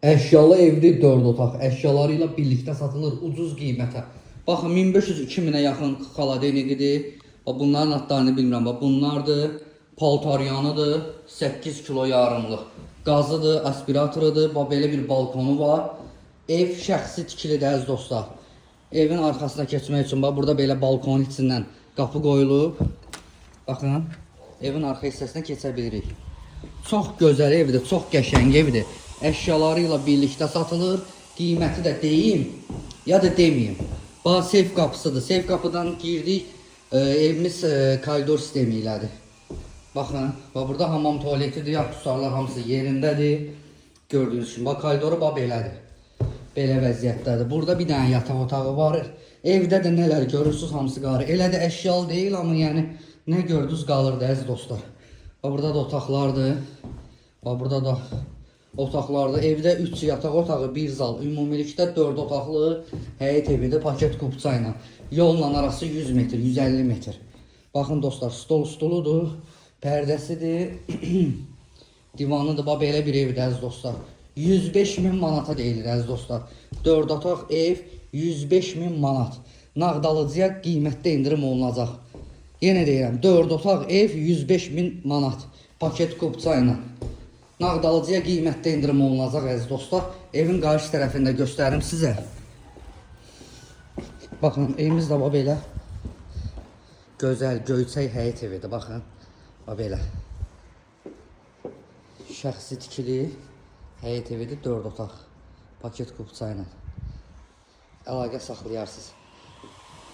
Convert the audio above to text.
Əşyalı evli 4 otaq əşyaları ilə birlikdə satılır ucuz qiymətə. Baxın 1500-2000-ə yaxın xaladenikdir. Bunların adlarını bilmirəm. Bunlardır. Paltaryanıdır. 8 kilo yarımlıq. Qazıdır, aspiratorudur. Belə bir balkonu var. Ev şəxsi tikilidir əziz dostlar. Evin arxasına keçmək üçün burada belə balkonun içindən qapı qoyulub. Baxın, evin arxa hissəsinə keçə bilirik. Çox gözəl evdir, çox qəşəng evdir. Əşyaları ilə birlikdə satılır. Qiyməti də deyim ya da demeyeyim. Bax, seyf qapısıdır. Seyf qapıdan girdik. Evimiz koridor sistemi ilədir. Baxın, burada hamam tualetidir, yaxusarlar hamısı yerindədir. Gördüyünüz kimi, bax, koridoru belədir. Belə vəziyyətdədir. Burada bir dənə yataq otağı var. Evdə də nələr görürsünüz, hamısı qarı. Elə də əşyalı deyil, amma yəni nə gördünüz qalırdı əziz dostlar. Burada da otaqlardır. Burada da otaqlarda evdə 3 yataq otağı, 1 zal, ümumilikdə 4 otaqlı həyət evidir, paket kupça ilə. Yolla arası 100 metr, 150 metr. Baxın dostlar, stoludur, pərdəsidir, divanıdır, belə bir evdir əziz dostlar. 105.000 manata deyilir əziz dostlar. 4 otaq ev 105.000 manat. Nağdalıcıya qiymətdə indirim olunacaq. Yenə deyirəm, 4 otaq ev 105.000 manat. Paket kupça ilə. Nağdalıcıya qiymətdə indirim olunacaq əziz dostlar. Evin qarşı tərəfində göstərim sizə. Baxın, evimiz də belə gözəl, göyçək həyət evidir. Baxın, belə şəxsi tikili həyət evidir, 4 otaq. Paket kupça ilə. Əlaqə saxlayarsınız.